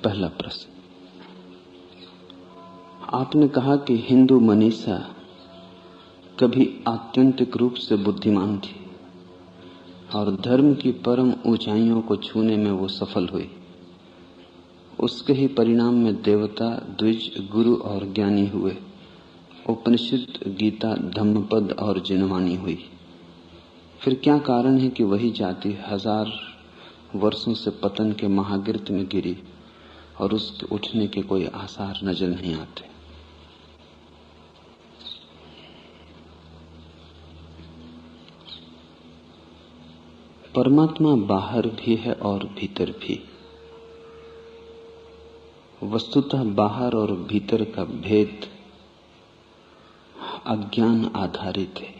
पहला प्रश्न, आपने कहा कि हिंदू मनीषा कभी आत्यंतिक रूप से बुद्धिमान थी और धर्म की परम ऊंचाइयों को छूने में वो सफल हुई। उसके ही परिणाम में देवता, द्विज, गुरु और ज्ञानी हुए। उपनिषद, गीता, धम्मपद और जिनवानी हुई। फिर क्या कारण है कि वही जाति 1000 वर्षों से पतन के महागिर्त में गिरी और उसके उठने के कोई आसार नजर नहीं आते? परमात्मा बाहर भी है और भीतर भी। वस्तुतः बाहर और भीतर का भेद अज्ञान आधारित है।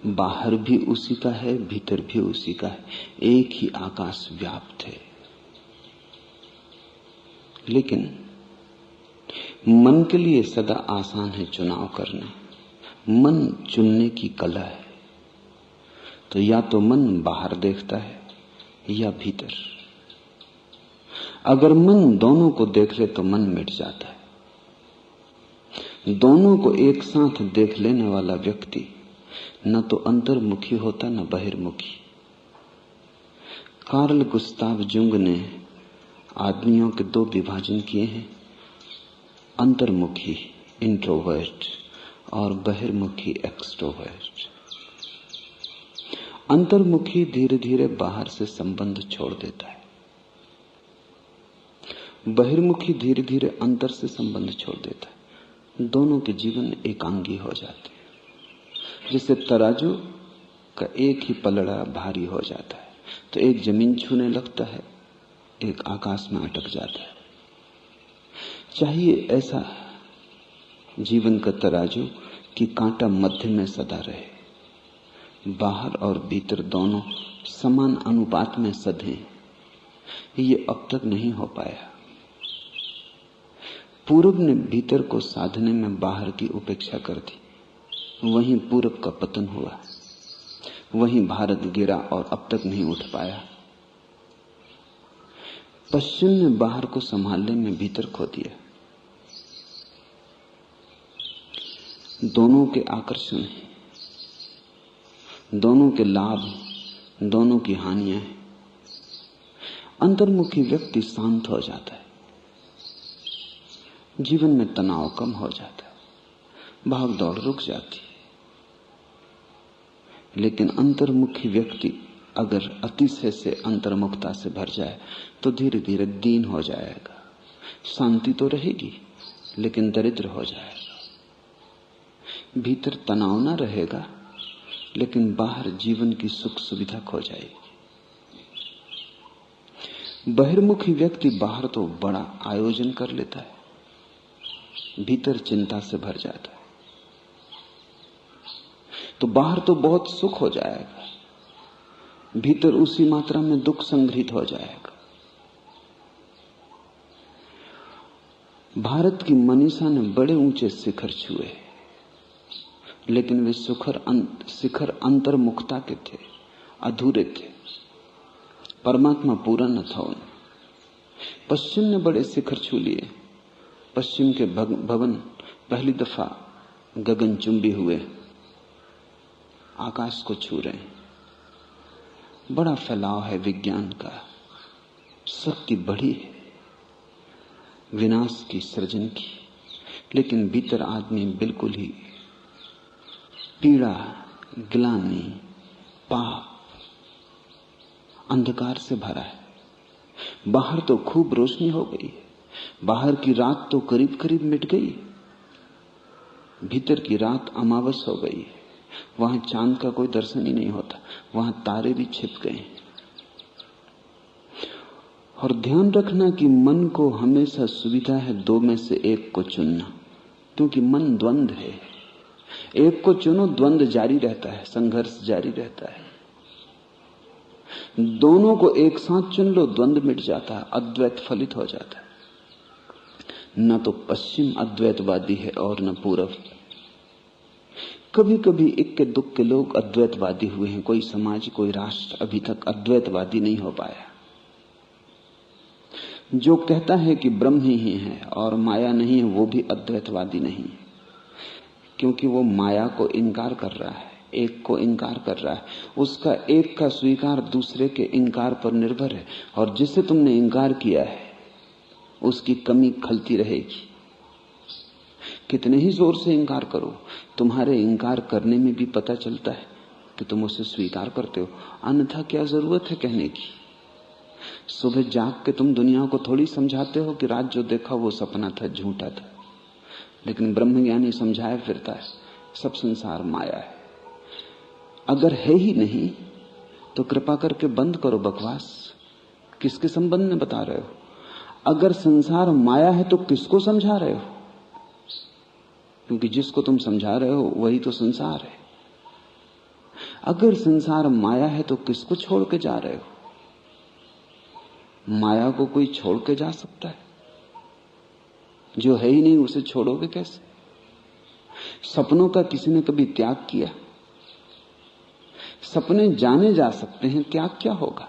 बाहर भी उसी का है, भीतर भी उसी का है। एक ही आकाश व्याप्त है। लेकिन मन के लिए सदा आसान है चुनाव करना। मन चुनने की कला है। तो या तो मन बाहर देखता है या भीतर। अगर मन दोनों को देख ले तो मन मिट जाता है। दोनों को एक साथ देख लेने वाला व्यक्ति न तो अंतर्मुखी होता न बहिर्मुखी। कार्ल गुस्ताव जुंग ने आदमियों के 2 विभाजन किए हैं, अंतर्मुखी इंट्रोवर्ट और बहिर्मुखी एक्सट्रोवर्ट। अंतर्मुखी धीरे धीरे बाहर से संबंध छोड़ देता है, बहिर्मुखी धीरे धीरे अंतर से संबंध छोड़ देता है। दोनों के जीवन एकांगी हो जाते हैं। जैसे तराजू का एक ही पलड़ा भारी हो जाता है तो एक जमीन छूने लगता है, एक आकाश में अटक जाता है। चाहिए ऐसा जीवन का तराजू कि कांटा मध्य में सदा रहे, बाहर और भीतर दोनों समान अनुपात में सधे। ये अब तक नहीं हो पाया। पूरब ने भीतर को साधने में बाहर की उपेक्षा कर दी। वहीं पूरब का पतन हुआ, वहीं भारत गिरा और अब तक नहीं उठ पाया। पश्चिम ने बाहर को संभालने में भीतर खो दिया। दोनों के आकर्षण हैं, दोनों के लाभ, दोनों की हानियां हैं। अंतर्मुखी व्यक्ति शांत हो जाता है, जीवन में तनाव कम हो जाता है, भाग दौड़ रुक जाती है। लेकिन अंतर्मुखी व्यक्ति अगर अतिशय से अंतर्मुखता से भर जाए तो धीरे धीरे दीन हो जाएगा। शांति तो रहेगी लेकिन दरिद्र हो जाएगा। भीतर तनाव ना रहेगा लेकिन बाहर जीवन की सुख सुविधा खो जाएगी। बहिर्मुखी व्यक्ति बाहर तो बड़ा आयोजन कर लेता है, भीतर चिंता से भर जाता है। तो बाहर तो बहुत सुख हो जाएगा, भीतर उसी मात्रा में दुख संग्रहित हो जाएगा। भारत की मनीषा ने बड़े ऊंचे शिखर छुए, लेकिन वे शिखर अंतर्मुखता के थे, अधूरे थे। परमात्मा पूरा न था उनमें। पश्चिम ने बड़े शिखर छू लिए। पश्चिम के भवन पहली दफा गगनचुंबी हुए, आकाश को छू रहे हैं। बड़ा फैलाव है विज्ञान का, शक्ति बड़ी है विनाश की, सृजन की। लेकिन भीतर आदमी बिल्कुल ही पीड़ा, ग्लानि, पाप, अंधकार से भरा है। बाहर तो खूब रोशनी हो गई है, बाहर की रात तो करीब करीब मिट गई, भीतर की रात अमावस हो गई है। वहां चांद का कोई दर्शन ही नहीं होता, वहां तारे भी छिप गए। और ध्यान रखना कि मन को हमेशा सुविधा है 2 में से एक को चुनना, क्योंकि मन द्वंद है। एक को चुनो, द्वंद जारी रहता है, संघर्ष जारी रहता है। दोनों को एक साथ चुन लो, द्वंद मिट जाता है, अद्वैत फलित हो जाता है। न तो पश्चिम अद्वैतवादी है और न पूरब। कभी कभी इक्के दुक्के लोग अद्वैतवादी हुए हैं, कोई समाज, कोई राष्ट्र अभी तक अद्वैतवादी नहीं हो पाया। जो कहता है कि ब्रह्म ही है और माया नहीं है, वो भी अद्वैतवादी नहीं है, क्योंकि वो माया को इनकार कर रहा है, एक को इनकार कर रहा है। उसका एक का स्वीकार दूसरे के इनकार पर निर्भर है, और जिसे तुमने इनकार किया है उसकी कमी खलती रहेगी। कितने ही जोर से इनकार करो, तुम्हारे इनकार करने में भी पता चलता है कि तुम उसे स्वीकार करते हो, अन्यथा क्या जरूरत है कहने की। सुबह जाग के तुम दुनिया को थोड़ी समझाते हो कि रात जो देखा वो सपना था, झूठा था, लेकिन ब्रह्मज्ञानी समझाए फिरता है सब संसार माया है। अगर है ही नहीं तो कृपा करके बंद करो बकवास, किसके संबंध में बता रहे हो? अगर संसार माया है तो किसको समझा रहे हो? क्योंकि जिसको तुम समझा रहे हो वही तो संसार है। अगर संसार माया है तो किसको छोड़ के जा रहे हो? माया को कोई छोड़ के जा सकता है? जो है ही नहीं उसे छोड़ोगे कैसे? सपनों का किसी ने कभी त्याग किया? सपने जाने जा सकते हैं, त्याग क्या होगा?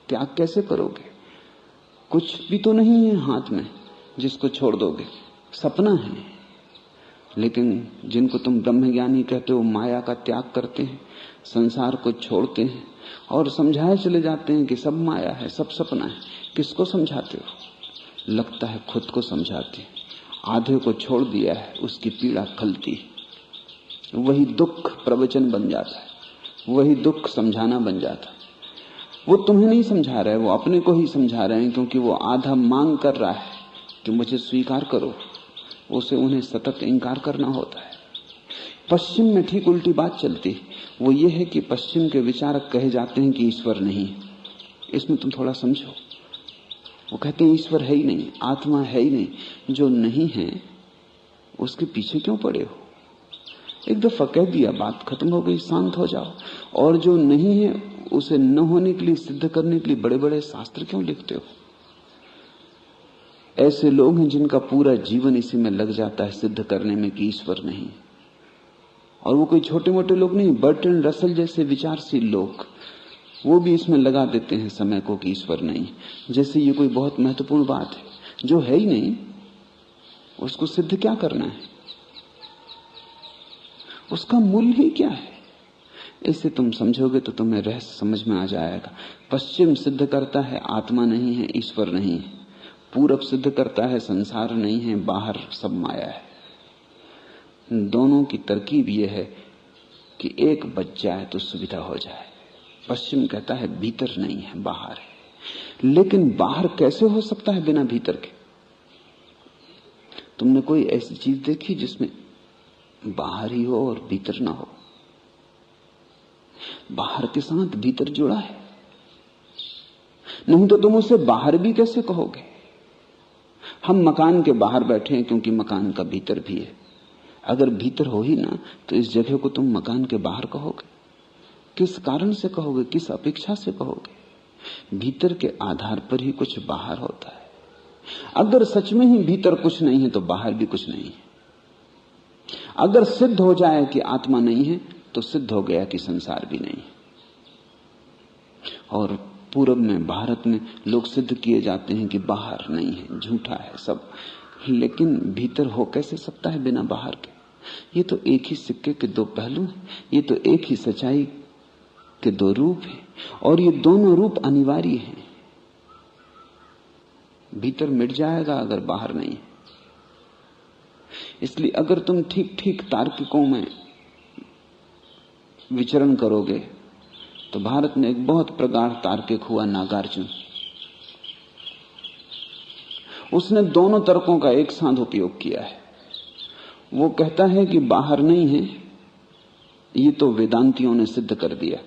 त्याग कैसे करोगे? कुछ भी तो नहीं है हाथ में जिसको छोड़ दोगे, सपना है। लेकिन जिनको तुम ब्रह्मज्ञानी कहते हो माया का त्याग करते हैं, संसार को छोड़ते हैं और समझाए चले जाते हैं कि सब माया है, सब सपना है। किसको समझाते हो? लगता है खुद को समझाते। आधे को छोड़ दिया है, उसकी पीड़ा खलती, वही दुख प्रवचन बन जाता है, वही दुख समझाना बन जाता है। वो तुम्हें नहीं समझा रहे, वो अपने को ही समझा रहे हैं, क्योंकि वो आधा मांग कर रहा है कि मुझे स्वीकार करो, उसे उन्हें सतत इंकार करना होता है। पश्चिम में ठीक उल्टी बात चलती, वो ये है कि पश्चिम के विचारक कहे जाते हैं कि ईश्वर नहीं है। इसमें तुम थोड़ा समझो, वो कहते हैं ईश्वर है ही नहीं, आत्मा है ही नहीं। जो नहीं है उसके पीछे क्यों पड़े हो? एक दफा कह दिया, बात खत्म हो गई, शांत हो जाओ। और जो नहीं है उसे न होने के लिए, सिद्ध करने के लिए बड़े बड़े शास्त्र क्यों लिखते हो? ऐसे लोग हैं जिनका पूरा जीवन इसी में लग जाता है, सिद्ध करने में कि ईश्वर नहीं। और वो कोई छोटे मोटे लोग नहीं, बर्टन रसल जैसे विचारशील लोग, वो भी इसमें लगा देते हैं समय को कि ईश्वर नहीं, जैसे ये कोई बहुत महत्वपूर्ण बात है। जो है ही नहीं उसको सिद्ध क्या करना है? उसका मूल्य ही क्या है? इसे तुम समझोगे तो तुम्हें रहस्य समझ में आ जाएगा। पश्चिम सिद्ध करता है आत्मा नहीं है, ईश्वर नहीं है। पूरब सिद्ध करता है संसार नहीं है, बाहर सब माया है। दोनों की तरकीब यह है कि एक बच जाए तो सुविधा हो जाए। पश्चिम कहता है भीतर नहीं है, बाहर है। लेकिन बाहर कैसे हो सकता है बिना भीतर के? तुमने कोई ऐसी चीज देखी जिसमें बाहर ही हो और भीतर ना हो? बाहर के साथ भीतर जुड़ा है, नहीं तो तुम उसे बाहर भी कैसे कहोगे? हम मकान के बाहर बैठे हैं क्योंकि मकान का भीतर भी है। अगर भीतर हो ही ना तो इस जगह को तुम मकान के बाहर कहोगे? किस कारण से कहोगे? किस अपेक्षा से कहोगे? भीतर के आधार पर ही कुछ बाहर होता है। अगर सच में ही भीतर कुछ नहीं है तो बाहर भी कुछ नहीं है। अगर सिद्ध हो जाए कि आत्मा नहीं है तो सिद्ध हो गया कि संसार भी नहीं है। और पूरब में, भारत में लोग सिद्ध किए जाते हैं कि बाहर नहीं है, झूठा है सब। लेकिन भीतर हो कैसे सकता है बिना बाहर के? ये तो एक ही सिक्के के दो पहलू हैं, ये तो एक ही सच्चाई के दो रूप हैं, और ये दोनों रूप अनिवार्य हैं। भीतर मिट जाएगा अगर बाहर नहीं है। इसलिए अगर तुम ठीक ठीक तार्किकों में विचरण करोगे तो भारत में एक बहुत प्रगाढ़ तार्किक हुआ नागार्जुन। उसने दोनों तर्कों का एक साथ उपयोग किया है। वो कहता है कि बाहर नहीं है, ये तो वेदांतियों ने सिद्ध कर दिया,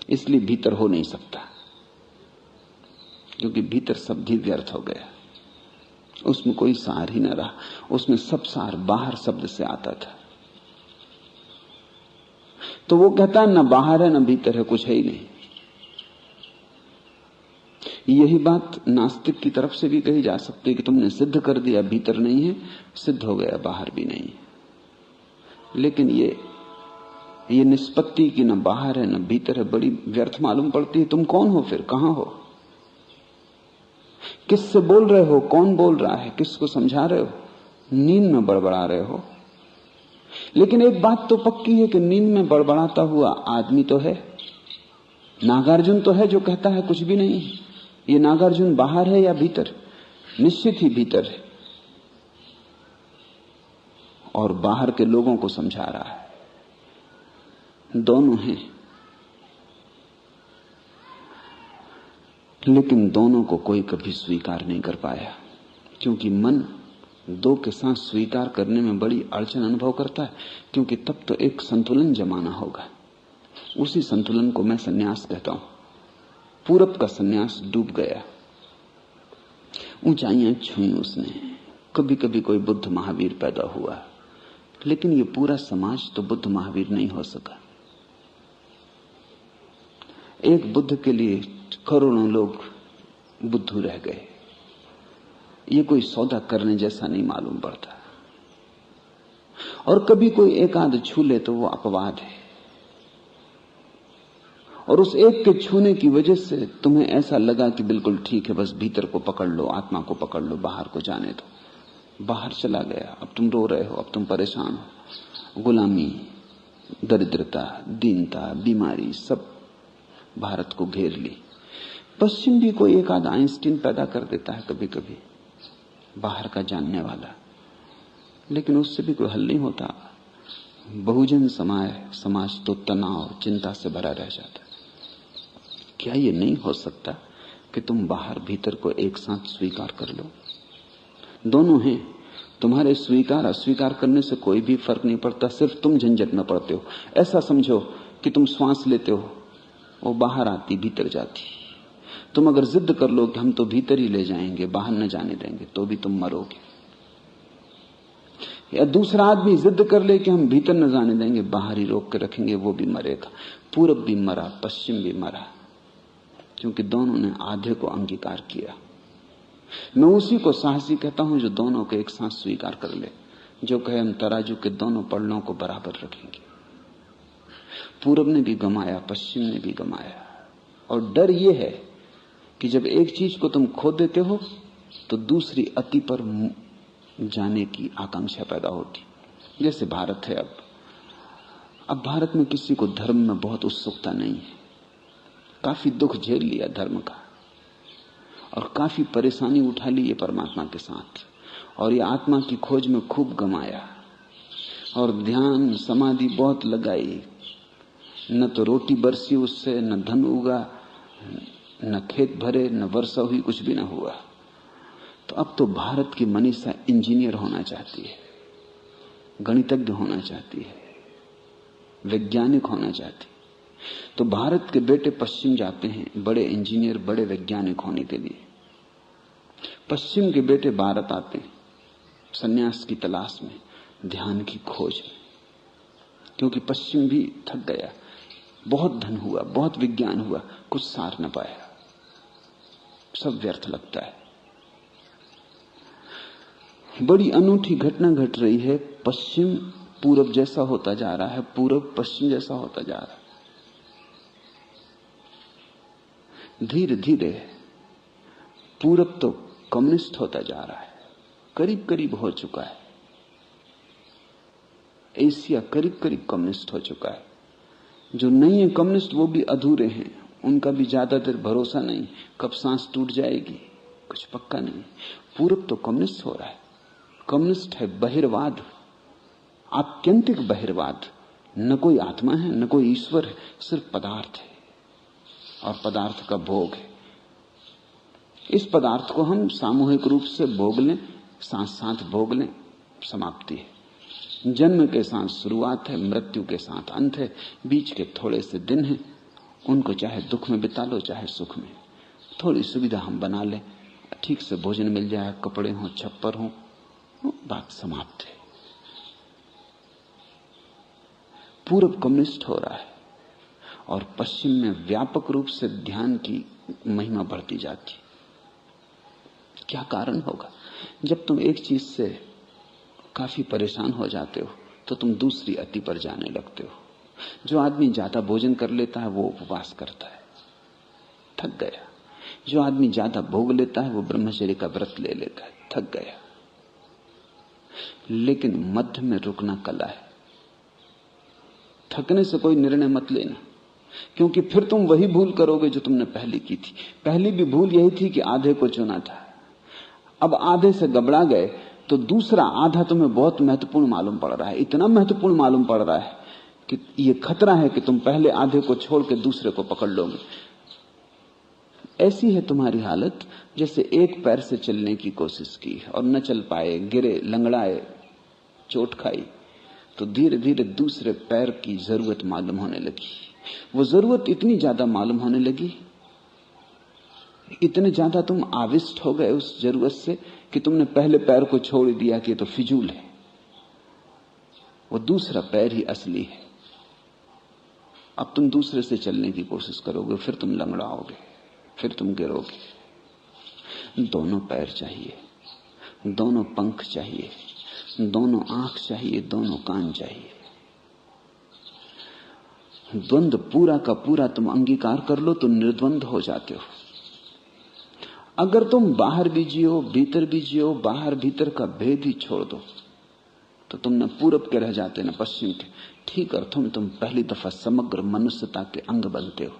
इसलिए भीतर हो नहीं सकता, क्योंकि भीतर सब भी व्यर्थ हो गया, उसमें कोई सार ही न रहा। उसमें सब सार बाहर शब्द से आता था। तो वो कहता है न बाहर है न भीतर है, कुछ है ही नहीं। यही बात नास्तिक की तरफ से भी कही जा सकती है कि तुमने सिद्ध कर दिया भीतर नहीं है, सिद्ध हो गया बाहर भी नहीं है। लेकिन ये निष्पत्ति की न बाहर है न भीतर है बड़ी व्यर्थ मालूम पड़ती है। तुम कौन हो फिर? कहां हो? किससे बोल रहे हो, कौन बोल रहा है, किसको समझा रहे हो? नींद में बड़बड़ा रहे हो। लेकिन एक बात तो पक्की है कि नींद में बड़बड़ाता हुआ आदमी तो है, नागार्जुन तो है जो कहता है कुछ भी नहीं। ये नागार्जुन बाहर है या भीतर? निश्चित ही भीतर है, और बाहर के लोगों को समझा रहा है। दोनों हैं, लेकिन दोनों को कोई कभी स्वीकार नहीं कर पाया, क्योंकि मन दो के साथ स्वीकार करने में बड़ी अड़चन अनुभव करता है, क्योंकि तब तो एक संतुलन जमाना होगा। उसी संतुलन को मैं सन्यास कहता हूं। पूरब का सन्यास डूब गया, ऊंचाइयां छुई उसने। कभी कभी कोई बुद्ध महावीर पैदा हुआ, लेकिन ये पूरा समाज तो बुद्ध महावीर नहीं हो सका। एक बुद्ध के लिए करोड़ों लोग बुद्धू रह गए। ये कोई सौदा करने जैसा नहीं मालूम पड़ता। और कभी कोई एक आध छू ले तो वो अपवाद है, और उस एक के छूने की वजह से तुम्हें ऐसा लगा कि बिल्कुल ठीक है, बस भीतर को पकड़ लो, आत्मा को पकड़ लो, बाहर को जाने दो। बाहर चला गया, अब तुम रो रहे हो, अब तुम परेशान हो। गुलामी, दरिद्रता, दीनता, बीमारी सब भारत को घेर ली। पश्चिम भी कोई एक आध आइंस्टीन पैदा कर देता है कभी कभी, बाहर का जानने वाला, लेकिन उससे भी कोई हल नहीं होता। बहुजन समाज तो तनाव, चिंता से भरा रह जाता है। क्या ये नहीं हो सकता कि तुम बाहर भीतर को एक साथ स्वीकार कर लो? दोनों हैं। तुम्हारे स्वीकार अस्वीकार करने से कोई भी फर्क नहीं पड़ता, सिर्फ तुम झंझट में पड़ते हो। ऐसा समझो कि तुम श्वास लेते हो, वो बाहर आती, भीतर जाती। तुम अगर जिद कर लो कि हम तो भीतर ही ले जाएंगे, बाहर न जाने देंगे, तो भी तुम मरोगे। या दूसरा आदमी जिद कर ले कि हम भीतर न जाने देंगे, बाहर ही रोक के रखेंगे, वो भी मरेगा। पूरब भी मरा, पश्चिम भी मरा, क्योंकि दोनों ने आधे को अंगीकार किया। मैं उसी को साहसी कहता हूं जो दोनों को एक साथ स्वीकार कर ले, जो कहे हम तराजू के दोनों पलड़ों को बराबर रखेंगे। पूरब ने भी गमाया, पश्चिम ने भी गमाया। और डर यह है कि जब एक चीज को तुम खो देते हो तो दूसरी अति पर जाने की आकांक्षा पैदा होती। जैसे भारत है, अब भारत में किसी को धर्म में बहुत उत्सुकता नहीं है। काफी दुख झेल लिया धर्म का, और काफी परेशानी उठा ली ये परमात्मा के साथ, और ये आत्मा की खोज में खूब गमाया, और ध्यान समाधि बहुत लगाई। न तो रोटी बरसी उससे, न धन उगा, न खेत भरे, न वर्षा हुई, कुछ भी न हुआ। तो अब तो भारत की मनीषा इंजीनियर होना चाहती है, गणितज्ञ होना चाहती है, वैज्ञानिक होना चाहती है। तो भारत के बेटे पश्चिम जाते हैं बड़े इंजीनियर, बड़े वैज्ञानिक होने के लिए। पश्चिम के बेटे भारत आते हैं सन्यास की तलाश में, ध्यान की खोज में, क्योंकि पश्चिम भी थक गया। बहुत धन हुआ, बहुत विज्ञान हुआ, कुछ सार न पाया, सब व्यर्थ लगता है। बड़ी अनूठी घटना घट रही है। पश्चिम पूरब जैसा होता जा रहा है, पूरब पश्चिम जैसा होता जा रहा है। धीरे धीरे पूरब तो कम्युनिस्ट होता जा रहा है, करीब करीब हो चुका है। एशिया करीब करीब कम्युनिस्ट हो चुका है। जो नहीं है कम्युनिस्ट वो भी अधूरे हैं, उनका भी ज्यादा देर भरोसा नहीं, कब सांस टूट जाएगी कुछ पक्का नहीं। पूरब तो कम्युनिस्ट हो रहा है। कम्युनिस्ट है बहिर्वाद, आत्यंतिक बहिर्वाद। न कोई आत्मा है, न कोई ईश्वर है, सिर्फ पदार्थ है और पदार्थ का भोग है। इस पदार्थ को हम सामूहिक रूप से भोग लें, साथ साथ भोग लें, समाप्ति है। जन्म के साथ शुरुआत है, मृत्यु के साथ अंत है, बीच के थोड़े से दिन हैं, उनको चाहे दुख में बिता लो चाहे सुख में। थोड़ी सुविधा हम बना लें, ठीक से भोजन मिल जाए, कपड़े हों, छप्पर हों, बात समाप्त है। पूरब कम्युनिस्ट हो रहा है और पश्चिम में व्यापक रूप से ध्यान की महिमा बढ़ती जाती। क्या कारण होगा? जब तुम एक चीज से काफी परेशान हो जाते हो तो तुम दूसरी अति पर जाने लगते हो। जो आदमी ज्यादा भोजन कर लेता है वो उपवास करता है, थक गया। जो आदमी ज्यादा भोग लेता है वो ब्रह्मचर्य का व्रत ले लेता है, थक गया। लेकिन मध्य में रुकना कला है। थकने से कोई निर्णय मत लेना, क्योंकि फिर तुम वही भूल करोगे जो तुमने पहले की थी। पहली भी भूल यही थी कि आधे को चुना था। अब आधे से गबड़ा गए तो दूसरा आधा तुम्हें बहुत महत्वपूर्ण मालूम पड़ रहा है, इतना महत्वपूर्ण मालूम पड़ रहा है कि ये खतरा है कि तुम पहले आधे को छोड़ के दूसरे को पकड़ लोगे। ऐसी है तुम्हारी हालत जैसे एक पैर से चलने की कोशिश की और न चल पाए, गिरे, लंगड़ाए, चोट खाई, तो धीरे धीरे दूसरे पैर की जरूरत मालूम होने लगी। वो जरूरत इतनी ज्यादा मालूम होने लगी, इतने ज्यादा तुम आविष्ट हो गए उस जरूरत से कि तुमने पहले पैर को छोड़ दिया कि तो फिजूल है। वो दूसरा पैर ही असली है। अब तुम दूसरे से चलने की कोशिश करोगे, फिर तुम लंगड़ाओगे, फिर तुम गिरोगे। दोनों पैर चाहिए, दोनों पंख चाहिए, दोनों आंख चाहिए, दोनों कान चाहिए। द्वंद्व पूरा का पूरा तुम अंगीकार कर लो तो निर्द्वंद हो जाते हो। अगर तुम बाहर भी जियो, भीतर भी जियो, बाहर भीतर का भेद ही छोड़ दो तो तुम न पूरब के रह जाते न पश्चिम के। ठीक अर्थों में तुम पहली दफा समग्र मनुष्यता के अंग बनते हो।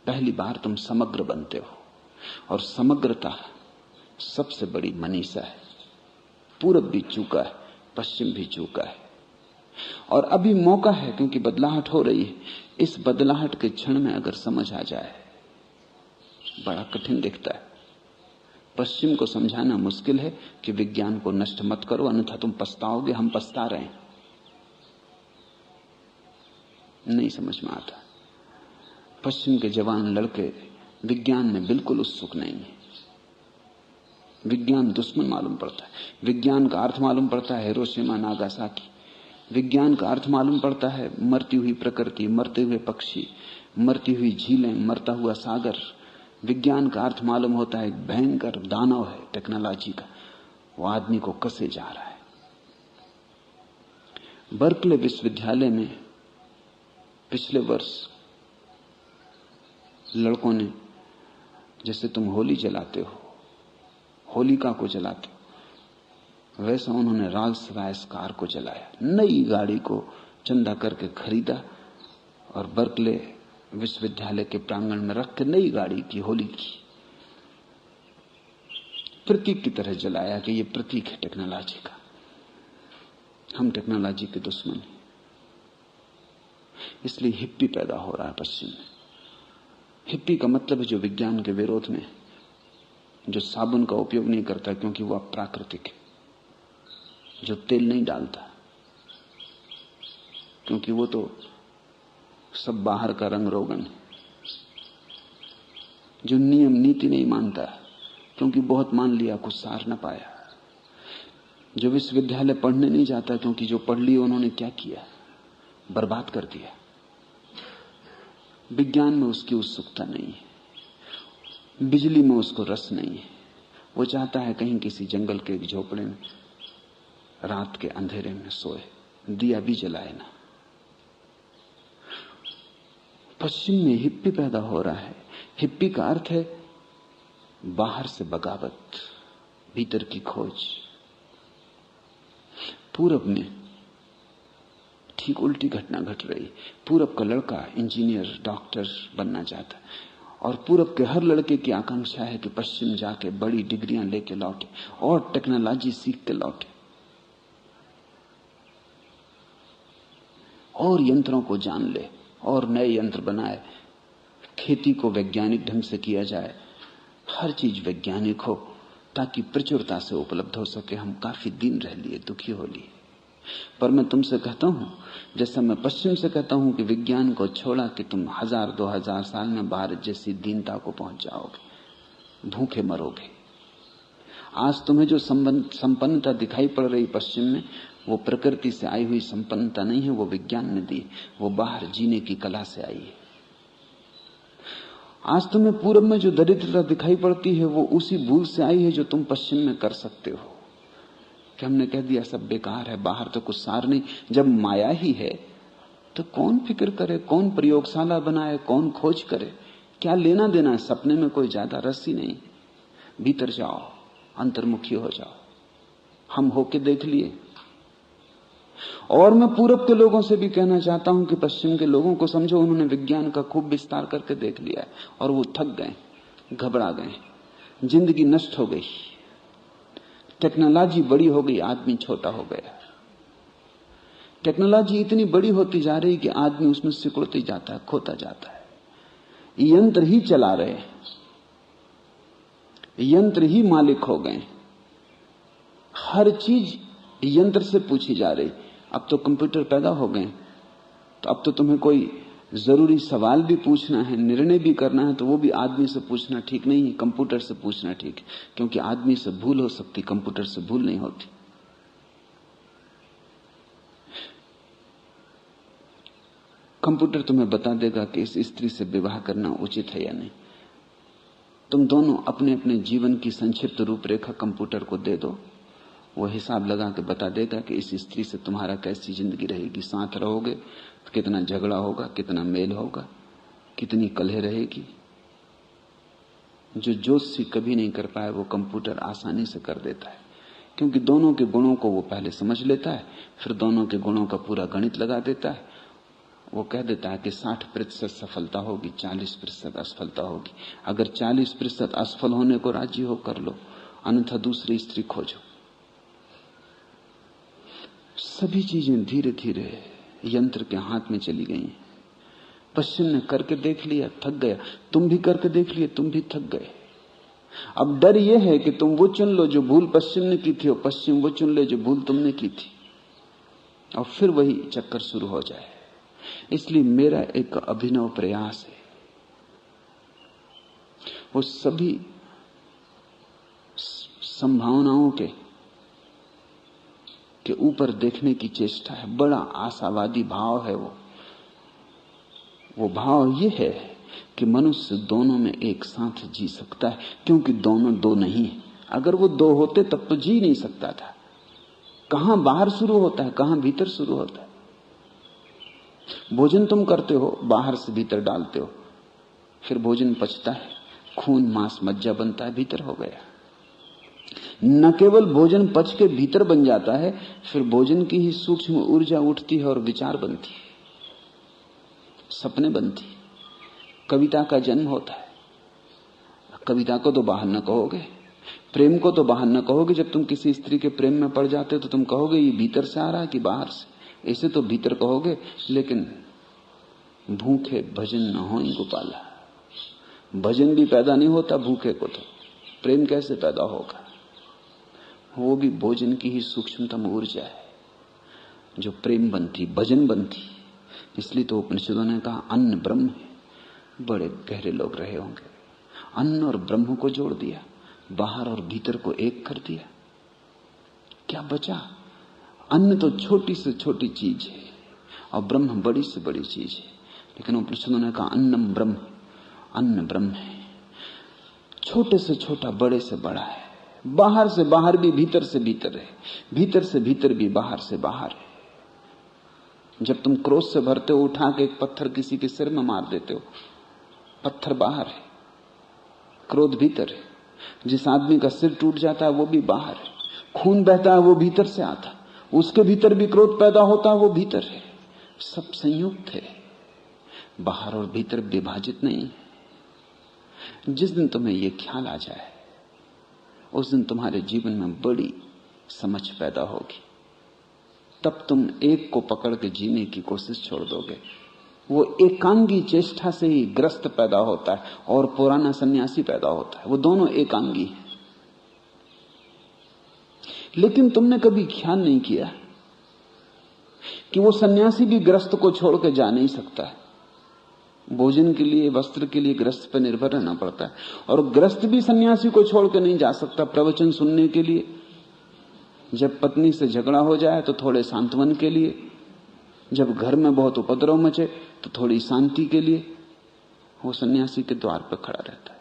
पहली बार तुम समग्र बनते हो, और समग्रता सबसे बड़ी मनीषा है। पूरब भी चूका है, पश्चिम भी चूका है, और अभी मौका है, क्योंकि बदलाहट हो रही है। इस बदलाहट के क्षण में अगर समझ आ जाए, बड़ा कठिन दिखता है। पश्चिम को समझाना मुश्किल है कि विज्ञान को नष्ट मत करो, अन्यथा तुम पछताओगे। हम पछता रहे हैं, नहीं समझ में आता। पश्चिम के जवान लड़के विज्ञान में बिल्कुल उत्सुक नहीं है। विज्ञान दुश्मन मालूम पड़ता है। विज्ञान का अर्थ मालूम पड़ता है हिरोशिमा, नागासाकी। विज्ञान का अर्थ मालूम पड़ता है मरती हुई प्रकृति, मरते हुए पक्षी, मरती हुई झीलें, मरता हुआ सागर। विज्ञान का अर्थ मालूम होता है एक भयंकर दानव है टेक्नोलॉजी का, वो आदमी को कसे जा रहा है। बर्कले विश्वविद्यालय में पिछले वर्ष लड़कों ने, जैसे तुम होली जलाते हो, होलिका को जलाते हो, वैसा उन्होंने रॉल्स रॉयस कार को जलाया। नई गाड़ी को चंदा करके खरीदा और बर्कले विश्वविद्यालय के प्रांगण में रख के नई गाड़ी की, होली की, प्रतीक की तरह जलाया कि ये प्रतीक है टेक्नोलॉजी का। हम टेक्नोलॉजी के दुश्मन हैं, इसलिए हिप्पी पैदा हो रहा है पश्चिम में। हिप्पी का मतलब है जो विज्ञान के विरोध में, जो साबुन का उपयोग नहीं करता क्योंकि वो अप्राकृतिक है, जो तेल नहीं डालता क्योंकि वो तो सब बाहर का रंग रोगन है, जो नियम नीति नहीं मानता क्योंकि बहुत मान लिया, कुछ सार न पाया, जो विश्वविद्यालय पढ़ने नहीं जाता क्योंकि जो पढ़ लिया उन्होंने क्या किया, बर्बाद कर दिया। विज्ञान में उसकी उत्सुकता नहीं है, बिजली में उसको रस नहीं है। वो चाहता है कहीं किसी जंगल के एक झोपड़े में रात के अंधेरे में सोए, दिया भी जलाए ना। पश्चिम में हिप्पी पैदा हो रहा है। हिप्पी का अर्थ है बाहर से बगावत, भीतर की खोज। पूरब में ठीक उल्टी घटना घट रही। पूरब का लड़का इंजीनियर, डॉक्टर बनना चाहता है, और पूरब के हर लड़के की आकांक्षा है कि पश्चिम जाके बड़ी डिग्रियां लेके लौटे और टेक्नोलॉजी सीख के लौटे और यंत्रों को जान ले और नए यंत्र बनाए, खेती को वैज्ञानिक ढंग से किया जाए, हर चीज वैज्ञानिक हो ताकि प्रचुरता से उपलब्ध हो सके। हम काफी दिन रह लिए, दुखी हो लिए। पर मैं तुमसे कहता हूं, जैसा मैं पश्चिम से कहता हूं कि विज्ञान को छोड़ा कि तुम 1000-2000 साल में भारत जैसी दीनता को पहुंच जाओगे, भूखे मरोगे। आज तुम्हें जो संपन्नता दिखाई पड़ रही पश्चिम में, वो प्रकृति से आई हुई संपन्नता नहीं है, वो विज्ञान ने दी, वो बाहर जीने की कला से आई है। आज तुम्हें पूरब में जो दरिद्रता दिखाई पड़ती है, वो उसी भूल से आई है जो तुम पश्चिम में कर सकते हो, कि हमने कह दिया सब बेकार है, बाहर तो कुछ सार नहीं। जब माया ही है तो कौन फिक्र करे, कौन प्रयोगशाला बनाए, कौन खोज करे, क्या लेना देना है? सपने में कोई ज्यादा रस ही नहीं। भीतर जाओ, अंतर्मुखी हो जाओ। हम होके देख लिए। और मैं पूरब के लोगों से भी कहना चाहता हूं कि पश्चिम के लोगों को समझो, उन्होंने विज्ञान का खूब विस्तार करके देख लिया है और वो थक गए, घबरा गए, जिंदगी नष्ट हो गई, टेक्नोलॉजी बड़ी हो गई, आदमी छोटा हो गया। टेक्नोलॉजी इतनी बड़ी होती जा रही कि आदमी उसमें सिकुड़ते जाता है, खोता जाता है। यंत्र ही चला रहे, यंत्र ही मालिक हो गए, हर चीज यंत्र से पूछी जा रही। अब तो कंप्यूटर पैदा हो गए, तो अब तो तुम्हें कोई जरूरी सवाल भी पूछना है, निर्णय भी करना है, तो वो भी आदमी से पूछना ठीक नहीं है, कंप्यूटर से पूछना ठीक है। क्योंकि आदमी से भूल हो सकती, कंप्यूटर से भूल नहीं होती। कंप्यूटर तुम्हें बता देगा कि इस स्त्री से विवाह करना उचित है या नहीं। तुम दोनों अपने अपने जीवन की संक्षिप्त रूपरेखा कंप्यूटर को दे दो, वो हिसाब लगा के बता देगा कि इस स्त्री से तुम्हारा कैसी जिंदगी रहेगी। साथ रहोगे तो कितना झगड़ा होगा, कितना मेल होगा, कितनी कलह रहेगी। जो ज्योतिषी कभी नहीं कर पाए वो कंप्यूटर आसानी से कर देता है, क्योंकि दोनों के गुणों को वो पहले समझ लेता है, फिर दोनों के गुणों का पूरा गणित लगा देता है। वो कह देता है कि 60% सफलता होगी, 40% असफलता होगी। अगर 40% असफल होने को राजी हो कर लो, अन्यथा दूसरी स्त्री खोजो। सभी चीजें धीरे धीरे यंत्र के हाथ में चली गई। पश्चिम ने करके देख लिया, थक गया। तुम भी करके देख लिए, तुम भी थक गए। अब डर यह है कि तुम वो चुन लो जो भूल पश्चिम ने की थी, और पश्चिम वो चुन ले जो भूल तुमने की थी, और फिर वही चक्कर शुरू हो जाए। इसलिए मेरा एक अभिनव प्रयास है, वो सभी संभावनाओं के ऊपर देखने की चेष्टा है। बड़ा आशावादी भाव है वो भाव ये है कि मनुष्य दोनों में एक साथ जी सकता है, क्योंकि दोनों दो नहीं है। अगर वो दो होते तब तो जी नहीं सकता था। कहां बाहर शुरू होता है, कहां भीतर शुरू होता है। भोजन तुम करते हो, बाहर से भीतर डालते हो, फिर भोजन पचता है, खून मांस मज्जा बनता है, भीतर हो गया। न केवल भोजन पच के भीतर बन जाता है, फिर भोजन की ही सूक्ष्म ऊर्जा उठती है और विचार बनती है, सपने बनती, कविता का जन्म होता है। कविता को तो बाहर न कहोगे, प्रेम को तो बाहर न कहोगे। जब तुम किसी स्त्री के प्रेम में पड़ जाते हो तो तुम कहोगे ये भीतर से आ रहा है कि बाहर से, ऐसे तो भीतर कहोगे। लेकिन भूखे भजन न होई गोपाला, भजन भी पैदा नहीं होता भूखे को, तो प्रेम कैसे पैदा होगा? वो भी भोजन की ही सूक्ष्मतम ऊर्जा है जो प्रेम बनती, भजन बनती। इसलिए तो उपनिषदों ने कहा अन्न ब्रह्म है। बड़े गहरे लोग रहे होंगे। अन्न और ब्रह्म को जोड़ दिया, बाहर और भीतर को एक कर दिया, क्या बचा? अन्न तो छोटी से छोटी चीज है और ब्रह्म बड़ी से बड़ी चीज है। लेकिन उपनिषदों ने कहा अन्नम ब्रह्म, अन्न ब्रह्म है। छोटे से छोटा, बड़े से बड़ा है, बाहर से बाहर भी भीतर से भीतर है, भीतर से भीतर भी बाहर से बाहर है। जब तुम क्रोध से भरते हो, उठा के एक पत्थर किसी के सिर में मार देते हो, पत्थर बाहर है, क्रोध भीतर है। जिस आदमी का सिर टूट जाता है वो भी बाहर है, खून बहता है वो भीतर से आता है, उसके भीतर भी क्रोध पैदा होता है वो भीतर है। सब संयुक्त है, बाहर और भीतर विभाजित नहीं है। जिस दिन तुम्हें यह ख्याल आ जाए उस दिन तुम्हारे जीवन में बड़ी समझ पैदा होगी। तब तुम एक को पकड़ के जीने की कोशिश छोड़ दोगे। वो एकांगी चेष्टा से ही ग्रस्त पैदा होता है और पुराना सन्यासी पैदा होता है। वो दोनों एकांगी हैं। लेकिन तुमने कभी ख्याल नहीं किया कि वो सन्यासी भी ग्रस्त को छोड़ के जा नहीं सकता है। भोजन के लिए, वस्त्र के लिए ग्रस्त पर निर्भर रहना पड़ता है, और ग्रस्त भी सन्यासी को छोड़ के नहीं जा सकता। प्रवचन सुनने के लिए, जब पत्नी से झगड़ा हो जाए तो थोड़े सांत्वन के लिए, जब घर में बहुत उपद्रव मचे तो थोड़ी शांति के लिए, वो सन्यासी के द्वार पर खड़ा रहता है।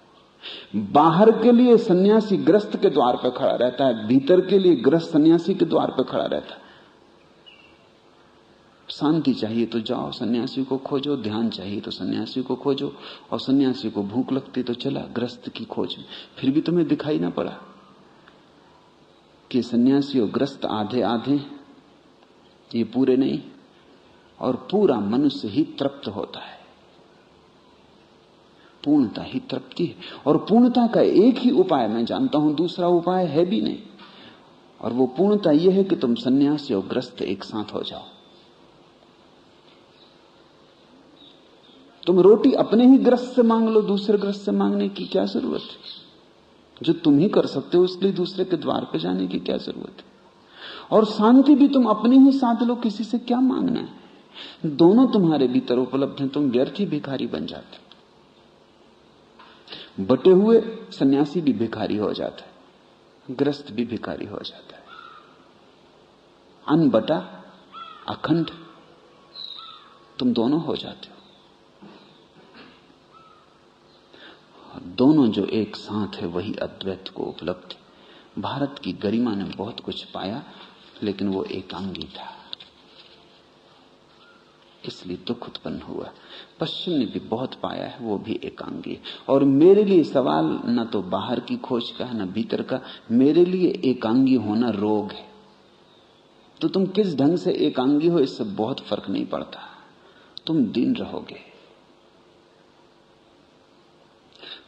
बाहर के लिए सन्यासी ग्रस्त के द्वार पर खड़ा रहता है, भीतर के लिए ग्रस्त सन्यासी के द्वार पर खड़ा रहता है। शांति चाहिए तो जाओ सन्यासी को खोजो, ध्यान चाहिए तो सन्यासी को खोजो, और सन्यासी को भूख लगती तो चला ग्रस्त की खोज में। फिर भी तुम्हें दिखाई ना पड़ा कि सन्यासी और ग्रस्त आधे आधे, ये पूरे नहीं। और पूरा मनुष्य ही तृप्त होता है, पूर्णता ही तृप्ति है। और पूर्णता का एक ही उपाय मैं जानता हूं, दूसरा उपाय है भी नहीं। और वो पूर्णता यह है कि तुम सन्यासी और ग्रस्त एक साथ हो जाओ। तुम रोटी अपने ही ग्रस्त से मांग लो, दूसरे ग्रस्त से मांगने की क्या जरूरत है? जो तुम ही कर सकते हो उसके लिए दूसरे के द्वार पे जाने की क्या जरूरत है? और शांति भी तुम अपने ही साथ लो, किसी से क्या मांगना है? दोनों तुम्हारे भीतर उपलब्ध हैं, तुम व्यर्थ ही भिखारी बन जाते। बटे हुए सन्यासी भी भिखारी हो जाता है, ग्रस्त भी भिखारी हो जाता है। अनबटा अखंड तुम दोनों हो जाते हो। दोनों जो एक साथ है वही अद्वैत को उपलब्ध है। भारत की गरिमा ने बहुत कुछ पाया, लेकिन वो एकांगी था, इसलिए दुख उत्पन्न हुआ। पश्चिम ने भी बहुत पाया है, वो भी एकांगी है। और मेरे लिए सवाल न तो बाहर की खोज का न भीतर का, मेरे लिए एकांगी होना रोग है। तो तुम किस ढंग से एकांगी हो इससे बहुत फर्क नहीं पड़ता, तुम दीन रहोगे।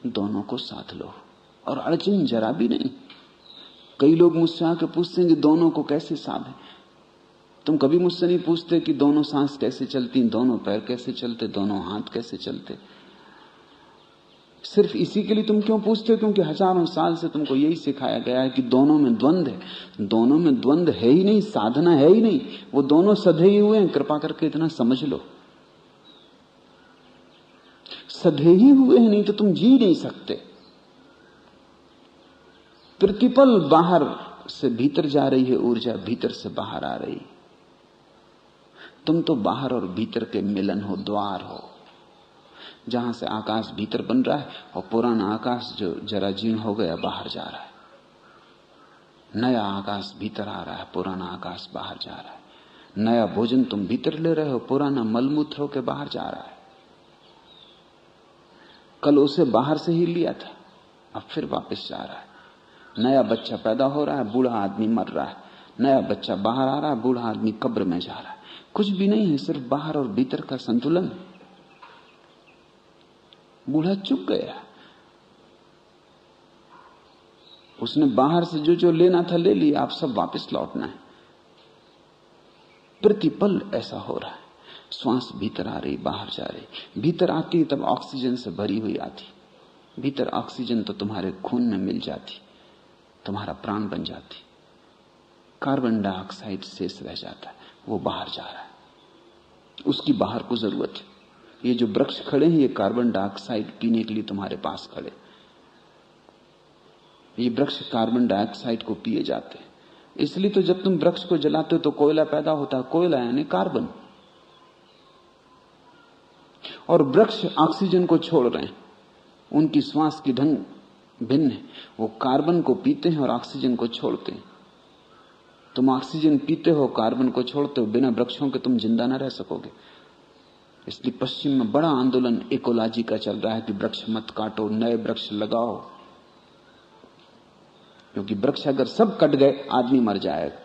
दोनों को साथ लो और अड़चन जरा भी नहीं। कई लोग मुझसे आके पूछते हैं कि दोनों को कैसे साधे। तुम कभी मुझसे नहीं पूछते कि दोनों सांस कैसे चलती, दोनों पैर कैसे चलते, दोनों हाथ कैसे चलते। सिर्फ इसी के लिए तुम क्यों पूछते हो? क्योंकि हजारों साल से तुमको यही सिखाया गया है कि दोनों में द्वंद्व है। दोनों में द्वंद्व है ही नहीं, साधना है ही नहीं, वो दोनों सधे ही हुए हैं। कृपा करके इतना समझ लो, सधे ही हुए हैं, नहीं तो तुम जी नहीं सकते। प्रतिपल बाहर से भीतर जा रही है ऊर्जा, भीतर से बाहर आ रही। तुम तो बाहर और भीतर के मिलन हो, द्वार हो, जहां से आकाश भीतर बन रहा है और पुराना आकाश जो जरा जीर्ण हो गया बाहर जा रहा है। नया आकाश भीतर आ रहा है, पुराना आकाश बाहर जा रहा है। नया भोजन तुम भीतर ले रहे हो, पुराना मलमूत्र होकर बाहर जा रहा है। कल उसे बाहर से ही लिया था, अब फिर वापस जा रहा है। नया बच्चा पैदा हो रहा है, बूढ़ा आदमी मर रहा है। नया बच्चा बाहर आ रहा है, बूढ़ा आदमी कब्र में जा रहा है। कुछ भी नहीं है, सिर्फ बाहर और भीतर का संतुलन। बूढ़ा चुक गया, उसने बाहर से जो जो लेना था ले लिया, आप सब वापस लौटना है। प्रतिपल ऐसा हो रहा है। श्वास भीतर आ रही, बाहर जा रही। भीतर आती तब ऑक्सीजन से भरी हुई आती। भीतर ऑक्सीजन तो तुम्हारे खून में मिल जाती, तुम्हारा प्राण बन जाती। कार्बन डाइऑक्साइड शेष रह जाता है, वो बाहर जा रहा है, उसकी बाहर को जरूरत है। ये जो वृक्ष खड़े हैं, ये कार्बन डाइऑक्साइड पीने के लिए तुम्हारे पास खड़े। ये वृक्ष कार्बन डाइऑक्साइड को पिए जाते हैं। इसलिए तो जब तुम वृक्ष को जलाते हो तो कोयला पैदा होता है। कोयला यानी कार्बन। और वृक्ष ऑक्सीजन को छोड़ रहे हैं, उनकी श्वास की ढंग भिन्न है। वो कार्बन को पीते हैं और ऑक्सीजन को छोड़ते हैं। तुम ऑक्सीजन पीते हो, कार्बन को छोड़ते हो। बिना वृक्षों के तुम जिंदा न रह सकोगे। इसलिए पश्चिम में बड़ा आंदोलन इकोलॉजी का चल रहा है कि वृक्ष मत काटो, नए वृक्ष लगाओ। क्योंकि वृक्ष अगर सब कट गए, आदमी मर जाएगा।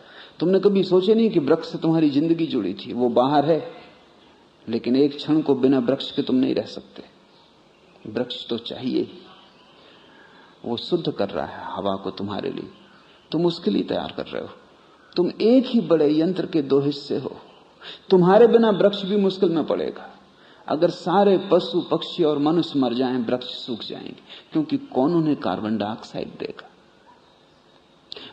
तुमने कभी सोचे नहीं कि वृक्ष से तुम्हारी जिंदगी जुड़ी थी? वो बाहर है, लेकिन एक क्षण को बिना वृक्ष के तुम नहीं रह सकते। वृक्ष तो चाहिए। वो शुद्ध कर रहा है हवा को तुम्हारे लिए, तुम उसके लिए तैयार कर रहे हो। तुम एक ही बड़े यंत्र के दो हिस्से हो। तुम्हारे बिना वृक्ष भी मुश्किल में पड़ेगा। अगर सारे पशु पक्षी और मनुष्य मर जाएं, वृक्ष सूख जाएंगे, क्योंकि कौन उन्हें कार्बन डाइऑक्साइड देगा?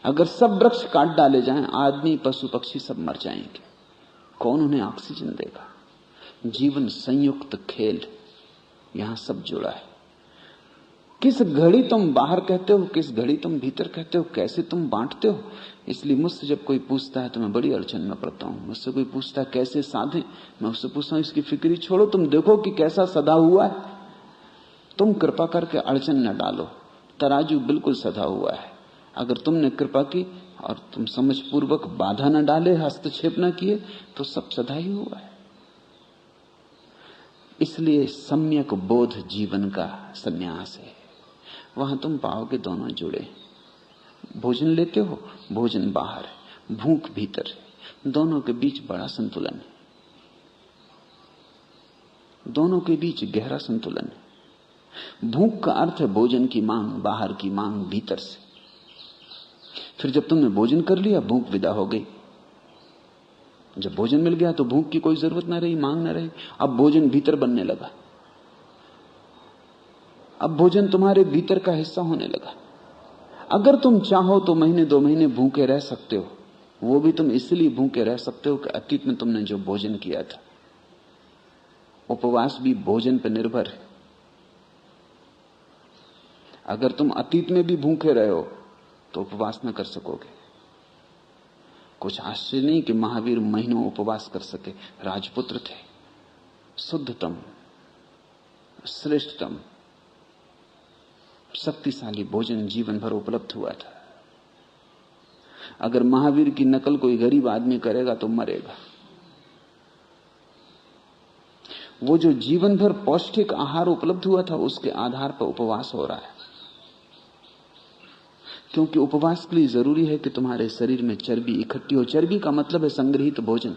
अगर सब वृक्ष काट डाले जाएं, आदमी पशु पक्षी सब मर जाएंगे, कौन उन्हें ऑक्सीजन देगा? जीवन संयुक्त खेल, यहां सब जुड़ा है। किस घड़ी तुम बाहर कहते हो, किस घड़ी तुम भीतर कहते हो, कैसे तुम बांटते हो? इसलिए मुझसे जब कोई पूछता है तो मैं बड़ी अड़चन में पड़ता हूं। मुझसे कोई पूछता है कैसे साधे, मैं उससे पूछता हूं इसकी फिक्री छोड़ो, तुम देखो कि कैसा सदा हुआ है। तुम कृपा करके अड़चन न डालो, तराजू बिल्कुल सदा हुआ है। अगर तुमने कृपा की और तुम समझ पूर्वक बाधा न डाले, हस्तक्षेप न किए, तो सब सदा ही हुआ है। इसलिए सम्यक बोध जीवन का संन्यास है। वहां तुम पाओगे दोनों जुड़े। भोजन लेते हो, भोजन बाहर है, भूख भीतर है। दोनों के बीच बड़ा संतुलन है, दोनों के बीच गहरा संतुलन है। भूख का अर्थ है भोजन की मांग, बाहर की मांग भीतर से। फिर जब तुमने भोजन कर लिया, भूख विदा हो गई। जब भोजन मिल गया तो भूख की कोई जरूरत ना रही, मांग ना रही। अब भोजन भीतर बनने लगा, अब भोजन तुम्हारे भीतर का हिस्सा होने लगा। अगर तुम चाहो तो महीने 2 महीने भूखे रह सकते हो। वो भी तुम इसलिए भूखे रह सकते हो कि अतीत में तुमने जो भोजन किया था। उपवास भी भोजन पर निर्भर है। अगर तुम अतीत में भी भूखे रहे हो तो उपवास न कर सकोगे। कुछ आश्चर्य नहीं कि महावीर महीनों उपवास कर सके। राजपुत्र थे, शुद्धतम, श्रेष्ठतम, शक्तिशाली भोजन जीवन भर उपलब्ध हुआ था। अगर महावीर की नकल कोई गरीब आदमी करेगा तो मरेगा। वो जो जीवन भर पौष्टिक आहार उपलब्ध हुआ था, उसके आधार पर उपवास हो रहा है। क्योंकि उपवास के लिए जरूरी है कि तुम्हारे शरीर में चर्बी इकट्ठी हो। चर्बी का मतलब है संग्रहित भोजन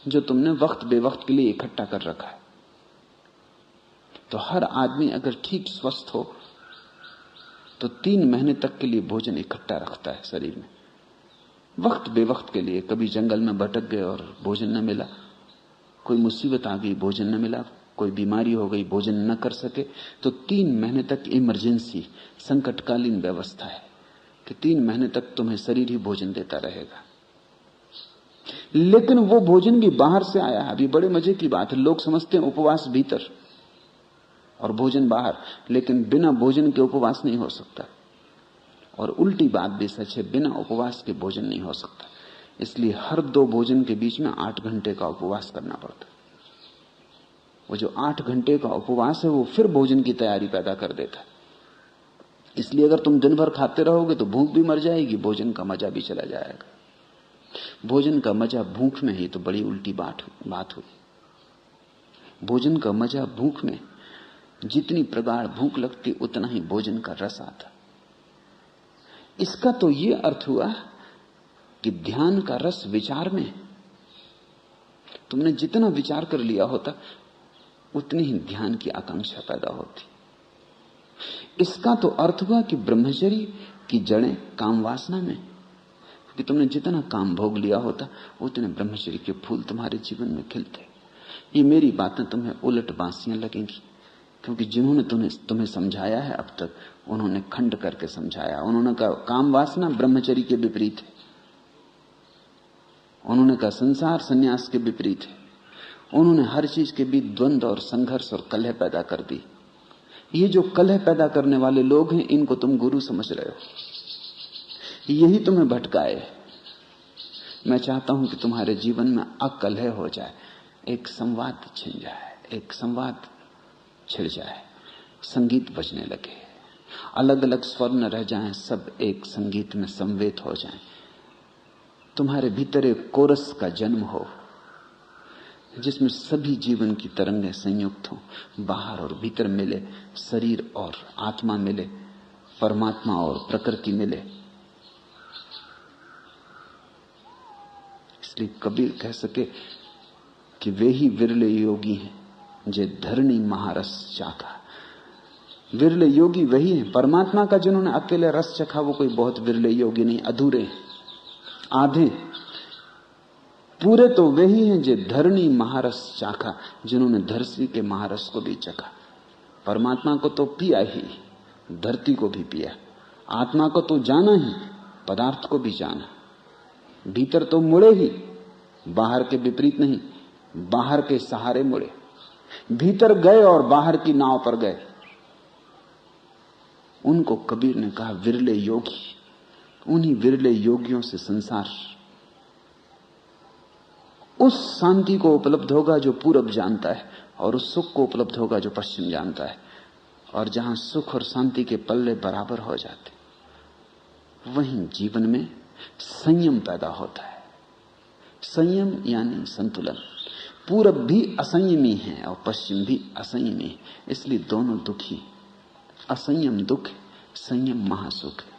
जो तुमने वक्त बेवक्त के लिए इकट्ठा कर रखा है। तो हर आदमी अगर ठीक स्वस्थ हो तो 3 महीने तक के लिए भोजन इकट्ठा रखता है शरीर में, वक्त बेवक्त के लिए। कभी जंगल में भटक गए और भोजन न मिला, कोई मुसीबत आ गई, भोजन न मिला, कोई बीमारी हो गई, भोजन न कर सके, तो 3 महीने तक इमरजेंसी, संकटकालीन व्यवस्था है कि 3 महीने तक तुम्हें शरीर ही भोजन देता रहेगा। लेकिन वो भोजन भी बाहर से आया है। अभी बड़े मजे की बात है, लोग समझते हैं उपवास भीतर और भोजन बाहर, लेकिन बिना भोजन के उपवास नहीं हो सकता। और उल्टी बात भी सच है, बिना उपवास के भोजन नहीं हो सकता। इसलिए हर 2 भोजन के बीच में 8 घंटे का उपवास करना पड़ता है। वो जो 8 घंटे का उपवास है वो फिर भोजन की तैयारी पैदा कर देता है। इसलिए अगर तुम दिन भर खाते रहोगे तो भूख भी मर जाएगी, भोजन का मजा भी चला जाएगा। भोजन का मजा भूख में ही तो बड़ी उल्टी बात हुई। भोजन का मजा भूख में, जितनी प्रगाढ़ भूख लगती उतना ही भोजन का रस आता। इसका तो ये अर्थ हुआ कि ध्यान का रस विचार में। तुमने जितना विचार कर लिया होता उतनी ही ध्यान की आकांक्षा पैदा होती। इसका तो अर्थ हुआ कि ब्रह्मचर्य की जड़ें काम वासना में, कि तुमने जितना काम भोग लिया होता उतने ब्रह्मचर्य के फूल तुम्हारे जीवन में खिलते। ये मेरी बातें तुम्हें उलट बांसियां लगेंगी, क्योंकि जिन्होंने तुम्हें समझाया है अब तक, उन्होंने खंड करके समझाया। उन्होंने कहा काम वासना ब्रह्मचर्य के विपरीत है, उन्होंने कहा संसार संन्यास के विपरीत है, उन्होंने हर चीज के बीच द्वंद्व और संघर्ष और कलह पैदा कर दी। ये जो कलह पैदा करने वाले लोग हैं, इनको तुम गुरु समझ रहे हो, यही तुम्हें भटकाए। मैं चाहता हूं कि तुम्हारे जीवन में अकलह हो जाए, एक संवाद छिन जाए, एक संवाद छिड़ जाए, संगीत बजने लगे, अलग अलग स्वर न रह जाएं, सब एक संगीत में संवेद हो जाएं। तुम्हारे भीतर एक कोरस का जन्म हो जिसमें सभी जीवन की तरंगें संयुक्त हों, बाहर और भीतर मिले, शरीर और आत्मा मिले, परमात्मा और प्रकृति मिले। इसलिए कबीर कह सके कि वे ही विरले योगी हैं जे धरणी महारस चाखा। विरले योगी वही हैं, परमात्मा का जिन्होंने अकेले रस चखा वो कोई बहुत विरले योगी नहीं, अधूरे हैं, आधे। पूरे तो वही हैं जो धरणी महारस चाखा, जिन्होंने धरती के महारस को भी चखा। परमात्मा को तो पिया ही, धरती को भी पिया, आत्मा को तो जाना ही, पदार्थ को भी जाना। भीतर तो मुड़े ही, बाहर के विपरीत नहीं, बाहर के सहारे मुड़े। भीतर गए और बाहर की नाव पर गए। उनको कबीर ने कहा विरले योगी। उन्हीं विरले योगियों से संसार उस शांति को उपलब्ध होगा जो पूरब जानता है, और उस सुख को उपलब्ध होगा जो पश्चिम जानता है। और जहां सुख और शांति के पल्ले बराबर हो जाते, वहीं जीवन में संयम पैदा होता है। संयम यानी संतुलन। पूरब भी असंयमी है और पश्चिम भी असंयमी है, इसलिए दोनों दुखी। असंयम दुख है, संयम महासुख है।